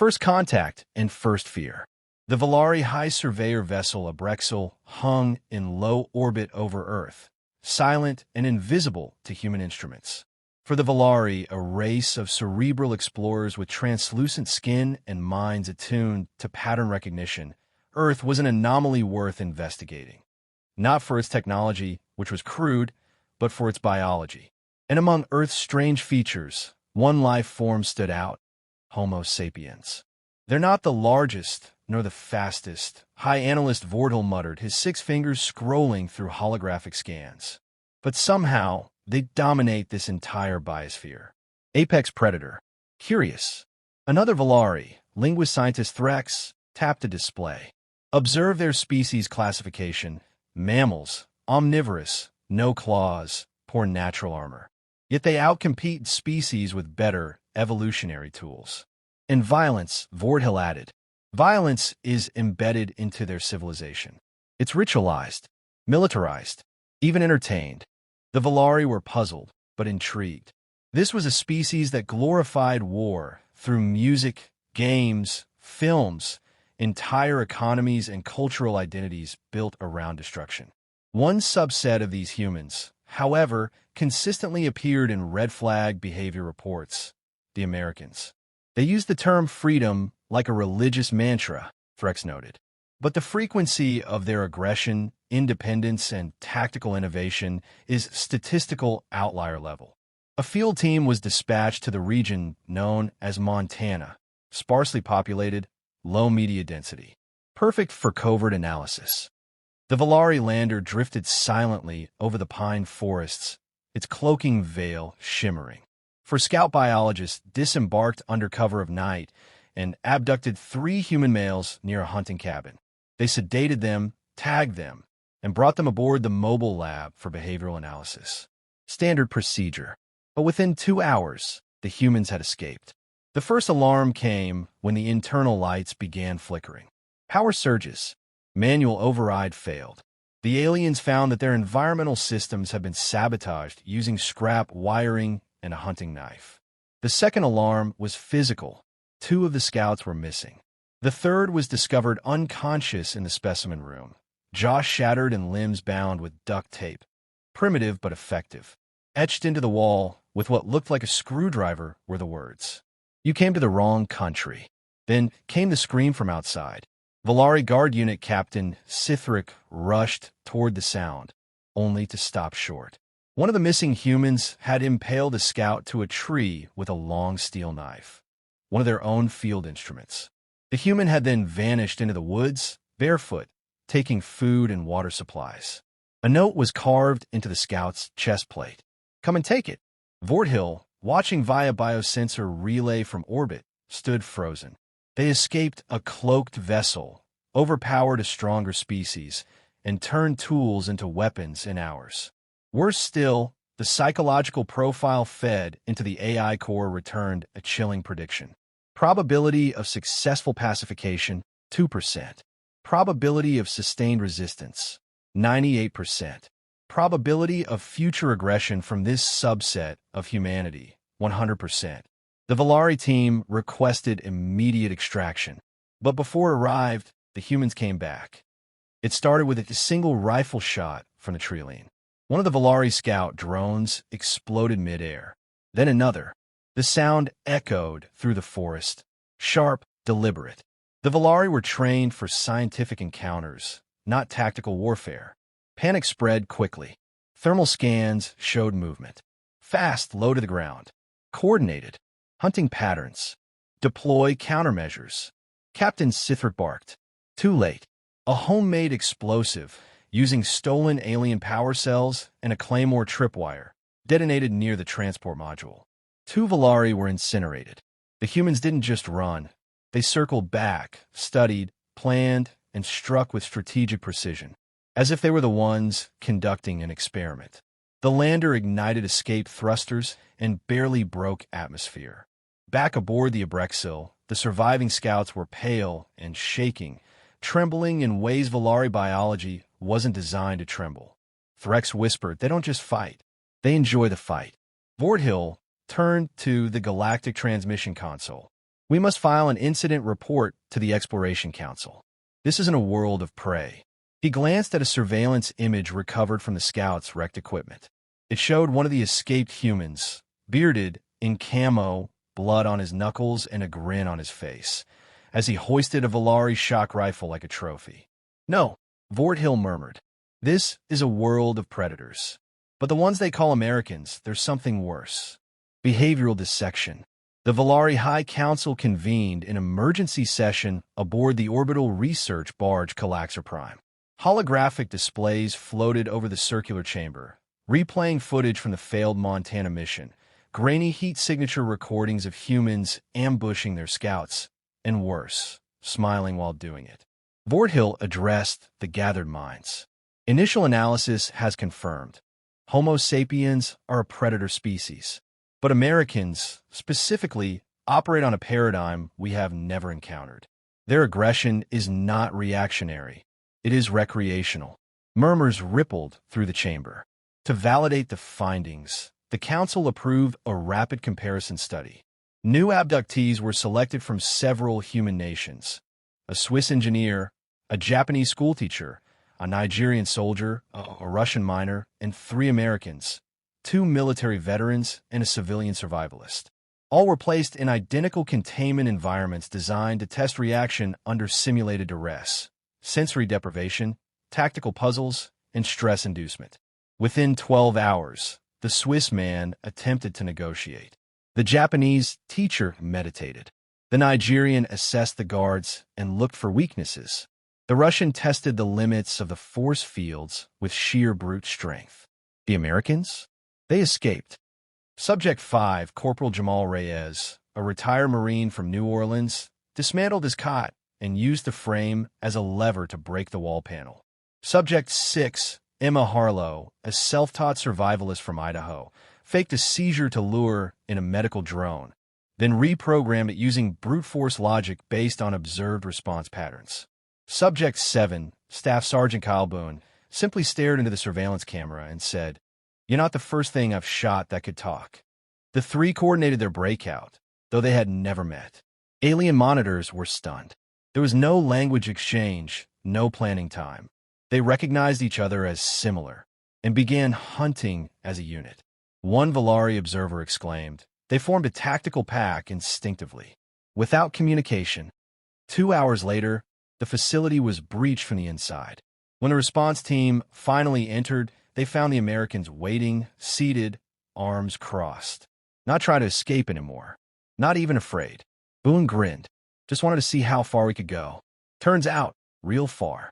First contact and first fear. The Valari High Surveyor vessel Abrexel hung in low orbit over Earth, silent and invisible to human instruments. For the Valari, a race of cerebral explorers with translucent skin and minds attuned to pattern recognition, Earth was an anomaly worth investigating. Not for its technology, which was crude, but for its biology. And among Earth's strange features, one life form stood out: Homo sapiens. They're not the largest, nor the fastest, High Analyst Vortal muttered, his 6 fingers scrolling through holographic scans. But somehow, they dominate this entire biosphere. Apex predator. Curious. Another Valari, linguist scientist Threx, tapped a display. Observe their species classification: mammals, omnivorous, no claws, poor natural armor. Yet they outcompete species with better evolutionary tools. And violence, Vorthill added. Violence is embedded into their civilization. It's ritualized, militarized, even entertained. The Valari were puzzled, but intrigued. This was a species that glorified war through music, games, films, entire economies and cultural identities built around destruction. One subset of these humans, however, consistently appeared in red flag behavior reports: the Americans. They used the term freedom like a religious mantra, Threx noted. But the frequency of their aggression, independence, and tactical innovation is statistical outlier level. A field team was dispatched to the region known as Montana, sparsely populated, low media density, perfect for covert analysis. The Valari lander drifted silently over the pine forests, its cloaking veil shimmering. For scout biologists disembarked under cover of night and abducted 3 human males near a hunting cabin. They sedated them, tagged them, and brought them aboard the mobile lab for behavioral analysis. Standard procedure. But within 2 hours, the humans had escaped. The first alarm came when the internal lights began flickering. Power surges. Manual override failed. The aliens found that their environmental systems had been sabotaged using scrap wiring and a hunting knife. The second alarm was physical. 2 of the scouts were missing. The third was discovered unconscious in the specimen room, jaw shattered and limbs bound with duct tape. Primitive but effective. Etched into the wall with what looked like a screwdriver were the words: "You came to the wrong country." Then came the scream from outside. Valari Guard Unit Captain Sithric rushed toward the sound, only to stop short. One of the missing humans had impaled a scout to a tree with a long steel knife, one of their own field instruments. The human had then vanished into the woods, barefoot, taking food and water supplies. A note was carved into the scout's chest plate: "Come and take it." Vorthill, watching via biosensor relay from orbit, stood frozen. They escaped a cloaked vessel, overpowered a stronger species, and turned tools into weapons in hours. Worse still, the psychological profile fed into the AI core returned a chilling prediction. Probability of successful pacification, 2%. Probability of sustained resistance, 98%. Probability of future aggression from this subset of humanity, 100%. The Valari team requested immediate extraction, but before it arrived, the humans came back. It started with a single rifle shot from the Trilene. One of the Valari scout drones exploded midair. Then another. The sound echoed through the forest, sharp, deliberate. The Valari were trained for scientific encounters, not tactical warfare. Panic spread quickly. Thermal scans showed movement. Fast, low to the ground. Coordinated. Hunting patterns. Deploy countermeasures. Captain Sithric barked. Too late. A homemade explosive, using stolen alien power cells and a Claymore tripwire, detonated near the transport module. 2 Valari were incinerated. The humans didn't just run. They circled back, studied, planned, and struck with strategic precision, as if they were the ones conducting an experiment. The lander ignited escape thrusters and barely broke atmosphere. Back aboard the Abrexil, the surviving scouts were pale and shaking, trembling in ways Valari biology wasn't designed to tremble. Threx whispered, "They don't just fight. They enjoy the fight." Vorthill turned to the Galactic transmission console. We must file an incident report to the Exploration Council. This isn't a world of prey. He glanced at a surveillance image recovered from the scouts' wrecked equipment. It showed one of the escaped humans, bearded, in camo, blood on his knuckles and a grin on his face, as he hoisted a Valari shock rifle like a trophy. No, Vorthill murmured. This is a world of predators. But the ones they call Americans, there's something worse. Behavioral dissection. The Valari High Council convened an emergency session aboard the orbital research barge Galactic Prime. Holographic displays floated over the circular chamber, replaying footage from the failed Montana mission, grainy heat signature recordings of humans ambushing their scouts, and worse, smiling while doing it. Vorthill addressed the gathered minds. Initial analysis has confirmed Homo sapiens are a predator species, but Americans, specifically, operate on a paradigm we have never encountered. Their aggression is not reactionary. It is recreational. Murmurs rippled through the chamber. To validate the findings, the Council approved a rapid comparison study. New abductees were selected from several human nations: a Swiss engineer, a Japanese schoolteacher, a Nigerian soldier, a Russian miner, and 3 Americans, 2 military veterans, and a civilian survivalist. All were placed in identical containment environments designed to test reaction under simulated duress, sensory deprivation, tactical puzzles, and stress inducement. Within 12 hours, the Swiss man attempted to negotiate. The Japanese teacher meditated. The Nigerian assessed the guards and looked for weaknesses. The Russian tested the limits of the force fields with sheer brute strength. The Americans? They escaped. Subject 5, Corporal Jamal Reyes, a retired Marine from New Orleans, dismantled his cot and used the frame as a lever to break the wall panel. Subject 6, Emma Harlow, a self-taught survivalist from Idaho, faked a seizure to lure in a medical drone, then reprogrammed it using brute force logic based on observed response patterns. Subject 7, Staff Sergeant Kyle Boone, simply stared into the surveillance camera and said, "You're not the first thing I've shot that could talk." The 3 coordinated their breakout, though they had never met. Alien monitors were stunned. There was no language exchange, no planning time. They recognized each other as similar and began hunting as a unit. One Valari observer exclaimed, "They formed a tactical pack instinctively, without communication." 2 hours later, the facility was breached from the inside. When the response team finally entered, they found the Americans waiting, seated, arms crossed. Not trying to escape anymore. Not even afraid. Boone grinned. Just wanted to see how far we could go. Turns out, real far.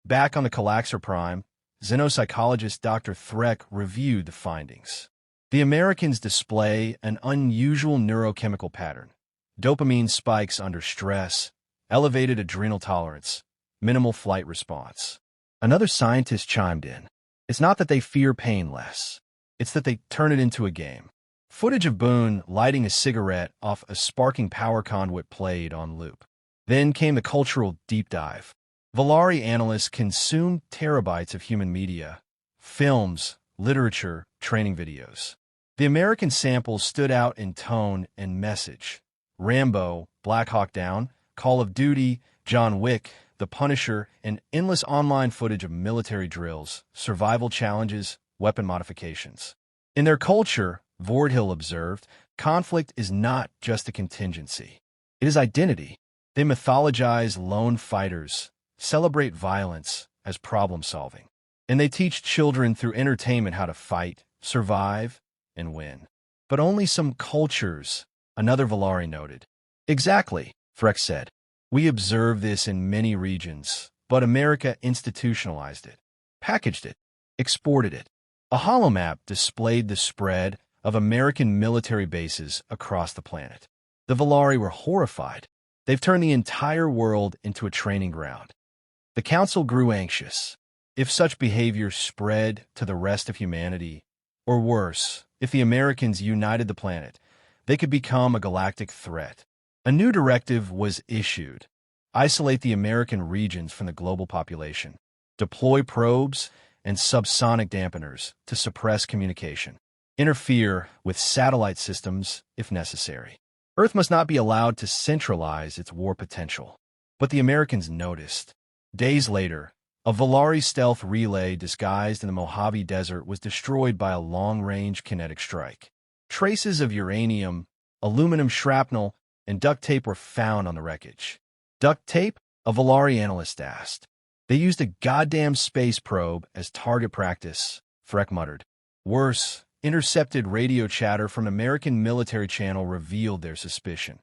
Back on the Galactic Prime, xenopsychologist Dr. Threck reviewed the findings. The Americans display an unusual neurochemical pattern. Dopamine spikes under stress, elevated adrenal tolerance, minimal flight response. Another scientist chimed in. It's not that they fear pain less. It's that they turn it into a game. Footage of Boone lighting a cigarette off a sparking power conduit played on loop. Then came the cultural deep dive. Valari analysts consumed terabytes of human media, films, literature, training videos. The American samples stood out in tone and message. Rambo, Black Hawk Down, Call of Duty, John Wick, The Punisher, and endless online footage of military drills, survival challenges, weapon modifications. In their culture, Vorthill observed, conflict is not just a contingency. It is identity. They mythologize lone fighters, celebrate violence as problem-solving, and they teach children through entertainment how to fight, survive, and win. But only some cultures, another Valari noted. Exactly, Freck said. We observe this in many regions, but America institutionalized it, packaged it, exported it. A holomap displayed the spread of American military bases across the planet. The Valari were horrified. They've turned the entire world into a training ground. The council grew anxious. If such behavior spread to the rest of humanity, or worse, if the Americans united the planet, they could become a galactic threat. A new directive was issued. Isolate the American regions from the global population. Deploy probes and subsonic dampeners to suppress communication. Interfere with satellite systems if necessary. Earth must not be allowed to centralize its war potential. But the Americans noticed. Days later, a Volari stealth relay disguised in the Mojave Desert was destroyed by a long-range kinetic strike. Traces of uranium, aluminum shrapnel, and duct tape were found on the wreckage. Duct tape? A Volari analyst asked. They used a goddamn space probe as target practice, Freck muttered. Worse, intercepted radio chatter from an American military channel revealed their suspicion.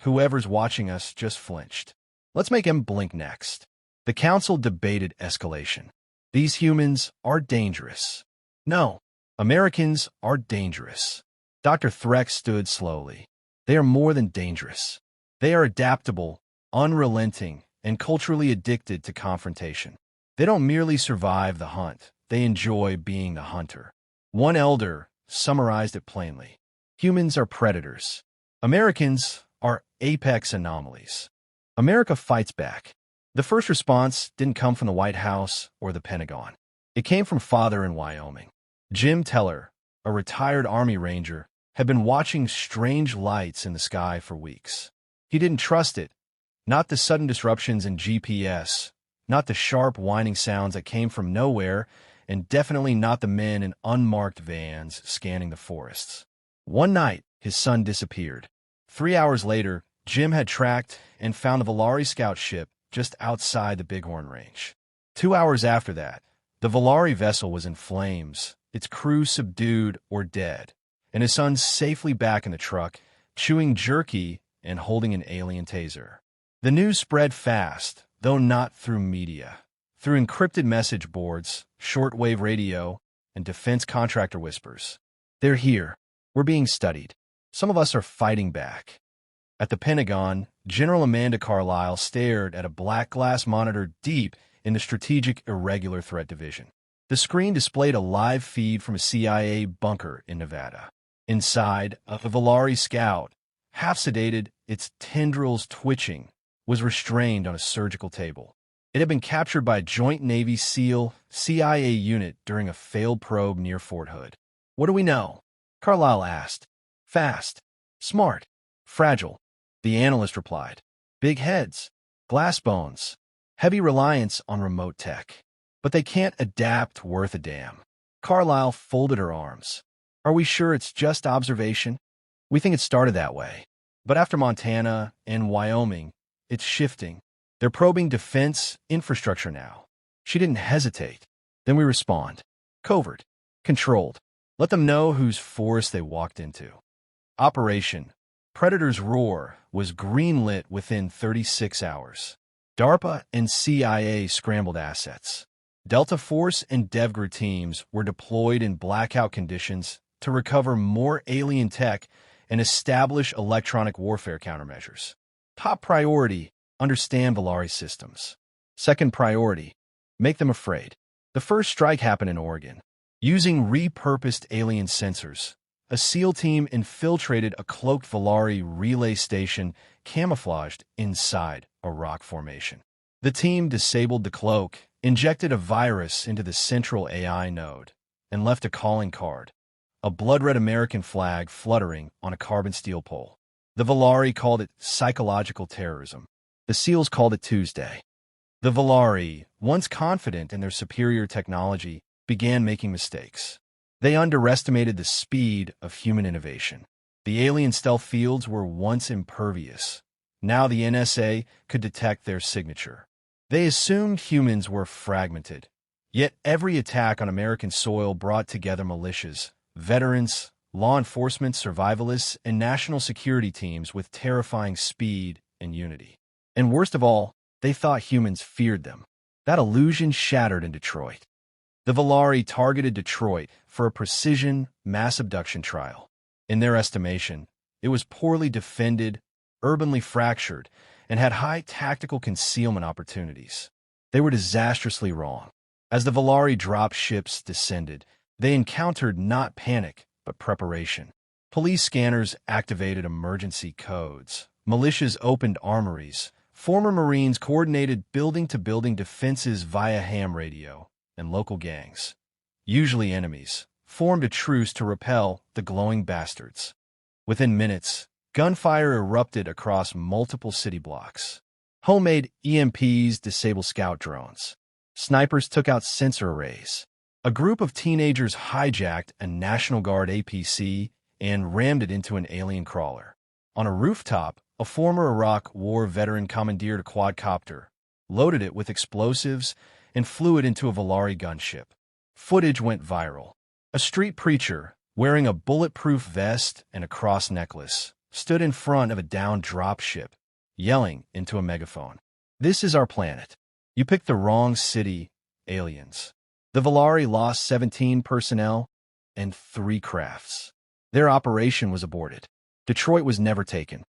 Whoever's watching us just flinched. Let's make him blink next. The council debated escalation. These humans are dangerous. No, Americans are dangerous. Dr. Threck stood slowly. They are more than dangerous. They are adaptable, unrelenting, and culturally addicted to confrontation. They don't merely survive the hunt. They enjoy being the hunter. One elder summarized it plainly. Humans are predators. Americans are apex anomalies. America fights back. The first response didn't come from the White House or the Pentagon. It came from father in Wyoming. Jim Teller, a retired Army Ranger, had been watching strange lights in the sky for weeks. He didn't trust it. Not the sudden disruptions in GPS, not the sharp whining sounds that came from nowhere, and definitely not the men in unmarked vans scanning the forests. One night, his son disappeared. 3 hours later, Jim had tracked and found the Volari scout ship just outside the Bighorn Range. 2 hours after that, the Volari vessel was in flames, its crew subdued or dead, and his son safely back in the truck, chewing jerky and holding an alien taser. The news spread fast, though not through media. Through encrypted message boards, shortwave radio, and defense contractor whispers. They're here. We're being studied. Some of us are fighting back. At the Pentagon, General Amanda Carlisle stared at a black glass monitor deep in the Strategic Irregular Threat Division. The screen displayed a live feed from a CIA bunker in Nevada. Inside, a Volari scout, half sedated, its tendrils twitching, was restrained on a surgical table. It had been captured by a joint Navy SEAL CIA unit during a failed probe near Fort Hood. What do we know? Carlisle asked. Fast, smart, fragile. The analyst replied. Big heads, glass bones, heavy reliance on remote tech. But they can't adapt worth a damn. Carlisle folded her arms. Are we sure it's just observation? We think it started that way. But after Montana and Wyoming, it's shifting. They're probing defense infrastructure now. She didn't hesitate. Then we respond. Covert. Controlled. Let them know whose forest they walked into. Operation Predator's Roar was greenlit within 36 hours. DARPA and CIA scrambled assets. Delta Force and DevGru teams were deployed in blackout conditions to recover more alien tech and establish electronic warfare countermeasures. Top priority, understand Volari systems. Second priority, make them afraid. The first strike happened in Oregon. Using repurposed alien sensors, a SEAL team infiltrated a cloaked Volari relay station camouflaged inside a rock formation. The team disabled the cloak, injected a virus into the central AI node, and left a calling card, a blood-red American flag fluttering on a carbon steel pole. The Volari called it psychological terrorism. The SEALs called it Tuesday. The Volari, once confident in their superior technology, began making mistakes. They underestimated the speed of human innovation. The alien stealth fields were once impervious. Now the NSA could detect their signature. They assumed humans were fragmented. Yet every attack on American soil brought together militias, veterans, law enforcement, survivalists, and national security teams with terrifying speed and unity. And worst of all, they thought humans feared them. That illusion shattered in Detroit. The Volari targeted Detroit for a precision mass abduction trial. In their estimation, it was poorly defended, urbanly fractured, and had high tactical concealment opportunities. They were disastrously wrong. As the Volari drop ships descended, they encountered not panic, but preparation. Police scanners activated emergency codes. Militias opened armories. Former Marines coordinated building-to-building defenses via ham radio, and local gangs, usually enemies, formed a truce to repel the glowing bastards. Within minutes, Gunfire erupted across multiple city blocks. Homemade EMPs disabled scout drones. Snipers took out sensor arrays. A group of teenagers hijacked a National Guard APC and rammed it into an alien crawler. On a rooftop, a former Iraq War veteran commandeered a quadcopter, loaded it with explosives, and flew it into a Volari gunship. Footage went viral. A street preacher, wearing a bulletproof vest and a cross necklace, stood in front of a downed dropship, yelling into a megaphone, "This is our planet. You picked the wrong city, aliens." The Volari lost 17 personnel and 3 crafts. Their operation was aborted. Detroit was never taken.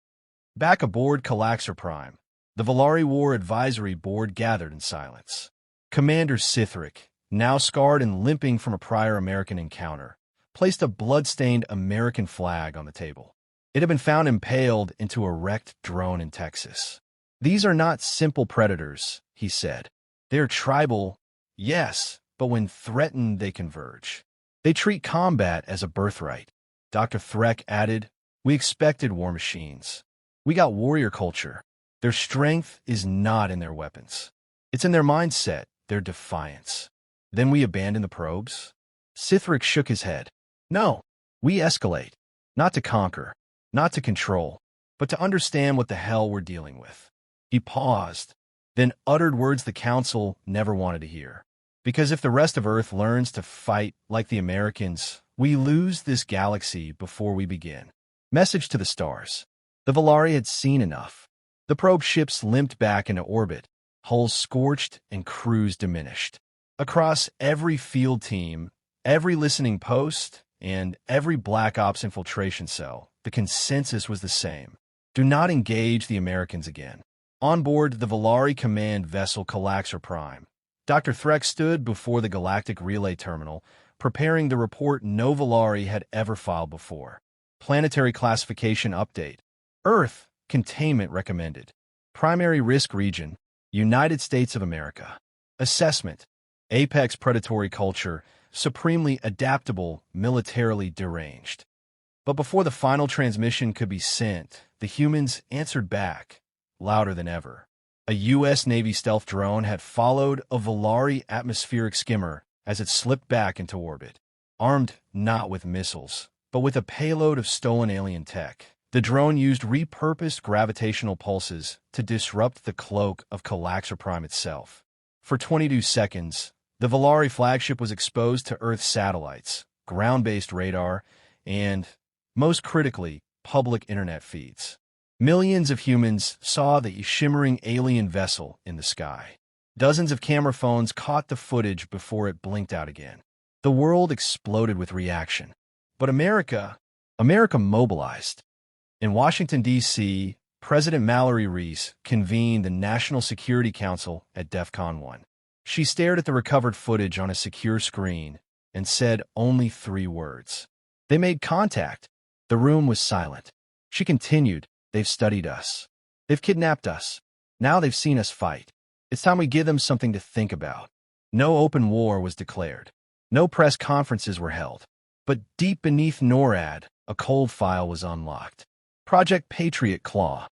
Back aboard Galactic Prime, the Volari War Advisory Board gathered in silence. Commander Sithric, now scarred and limping from a prior American encounter, placed a blood-stained American flag on the table. It had been found impaled into a wrecked drone in Texas. "These are not simple predators," he said. "They're tribal, yes, but when threatened, they converge. They treat combat as a birthright." Dr. Threk added, "We expected war machines. We got warrior culture. Their strength is not in their weapons. It's in their mindset, their defiance." "Then we abandon the probes?" Sithric shook his head. "No, we escalate. Not to conquer, not to control, but to understand what the hell we're dealing with." He paused, then uttered words the Council never wanted to hear. "Because if the rest of Earth learns to fight like the Americans, we lose this galaxy before we begin." Message to the stars. The Volari had seen enough. The probe ships limped back into orbit, hulls scorched and crews diminished. Across every field team, every listening post, and every Black Ops infiltration cell, the consensus was the same. Do not engage the Americans again. On board the Volari command vessel Galactic Prime, Dr. Threk stood before the Galactic Relay Terminal, preparing the report no Volari had ever filed before. Planetary Classification Update. Earth, Containment Recommended. Primary Risk Region, United States of America. Assessment. Apex Predatory Culture, Supremely Adaptable, Militarily Deranged. But before the final transmission could be sent, the humans answered back, louder than ever. A U.S. Navy stealth drone had followed a Volari atmospheric skimmer as it slipped back into orbit. Armed not with missiles, but with a payload of stolen alien tech, the drone used repurposed gravitational pulses to disrupt the cloak of Galactic Prime itself. For 22 seconds, the Volari flagship was exposed to Earth satellites, ground-based radar, and, most critically, public internet feeds. Millions of humans saw the shimmering alien vessel in the sky. Dozens of camera phones caught the footage before it blinked out again. The world exploded with reaction. But America mobilized. In Washington, D.C., President Mallory Reese convened the National Security Council at DEFCON 1. She stared at the recovered footage on a secure screen and said only 3 words. "They made contact." The room was silent. She continued, "They've studied us. They've kidnapped us. Now they've seen us fight. It's time we give them something to think about." No open war was declared. No press conferences were held. But deep beneath NORAD, a cold file was unlocked. Project Patriot Claw.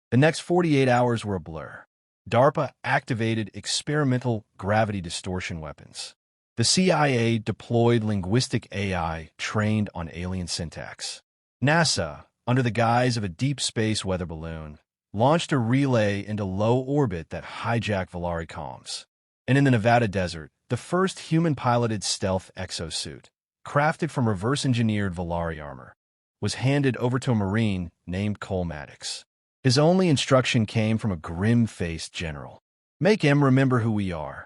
The next 48 hours were a blur. DARPA activated experimental gravity distortion weapons. The CIA deployed linguistic AI trained on alien syntax. NASA, under the guise of a deep space weather balloon, launched a relay into low orbit that hijacked Volari comms. And in the Nevada desert, the first human-piloted stealth exosuit, crafted from reverse-engineered Volari armor, was handed over to a Marine named Cole Maddox. His only instruction came from a grim-faced general. "Make him remember who we are."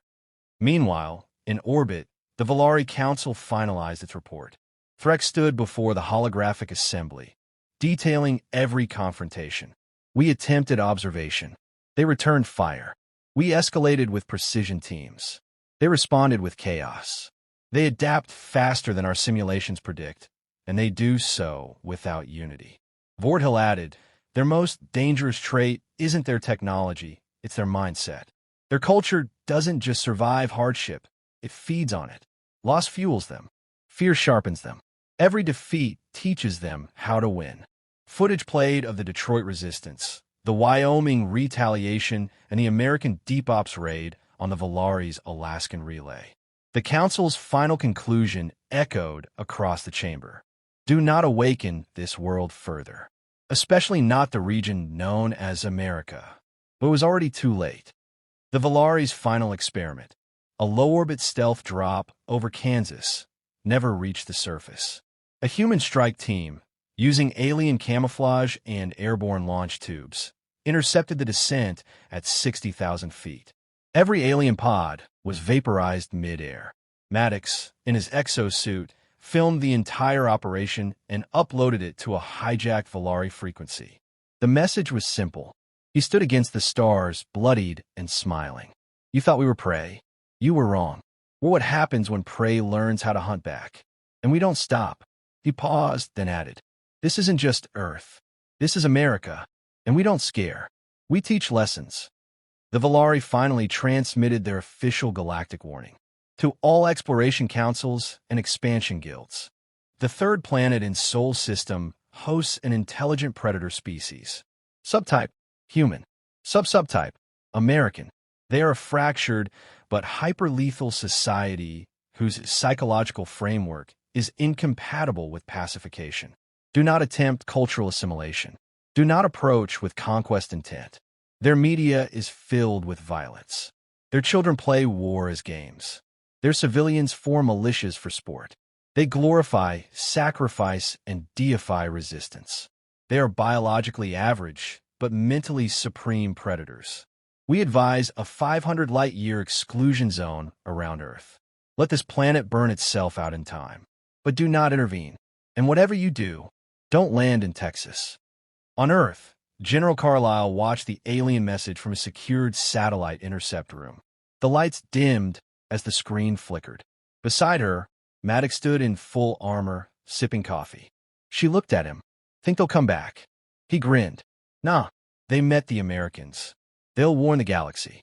Meanwhile, in orbit, the Volari Council finalized its report. Threk stood before the holographic assembly, detailing every confrontation. "We attempted observation. They returned fire. We escalated with precision teams. They responded with chaos. They adapt faster than our simulations predict, and they do so without unity." Vorthill added, "Their most dangerous trait isn't their technology, it's their mindset. Their culture doesn't just survive hardship, it feeds on it. Loss fuels them. Fear sharpens them. Every defeat teaches them how to win." Footage played of the Detroit resistance, the Wyoming retaliation, and the American Deep Ops raid on the Valari's Alaskan relay. The Council's final conclusion echoed across the chamber. Do not awaken this world further, especially not the region known as America. But it was already too late. The Valari's final experiment, a low-orbit stealth drop over Kansas, never reached the surface. A human strike team, using alien camouflage and airborne launch tubes, intercepted the descent at 60,000 feet. Every alien pod was vaporized mid-air. Maddox, in his exosuit, filmed the entire operation and uploaded it to a hijacked Valari frequency. The message was simple. He stood against the stars, bloodied and smiling. You thought we were prey. You were wrong. We're what happens when prey learns how to hunt back. And we don't stop. He paused, then added, This isn't just Earth. This is America. And we don't scare. We teach lessons. The Valari finally transmitted their official galactic warning to all exploration councils and expansion guilds. The third planet in Sol system hosts an intelligent predator species. Subtype, human. Subtype, American. They are a fractured but hyperlethal society whose psychological framework is incompatible with pacification. Do not attempt cultural assimilation. Do not approach with conquest intent. Their media is filled with violence. Their children play war as games. Their civilians form militias for sport. They glorify, sacrifice, and deify resistance. They are biologically average, but mentally supreme predators. We advise a 500 light-year exclusion zone around Earth. Let this planet burn itself out in time. But do not intervene. And whatever you do, don't land in Texas. On Earth, General Carlisle watched the alien message from a secured satellite intercept room. The lights dimmed as the screen flickered. Beside her, Maddox stood in full armor, sipping coffee. She looked at him. Think they'll come back? He grinned. Nah, they met the Americans. They'll warn the galaxy.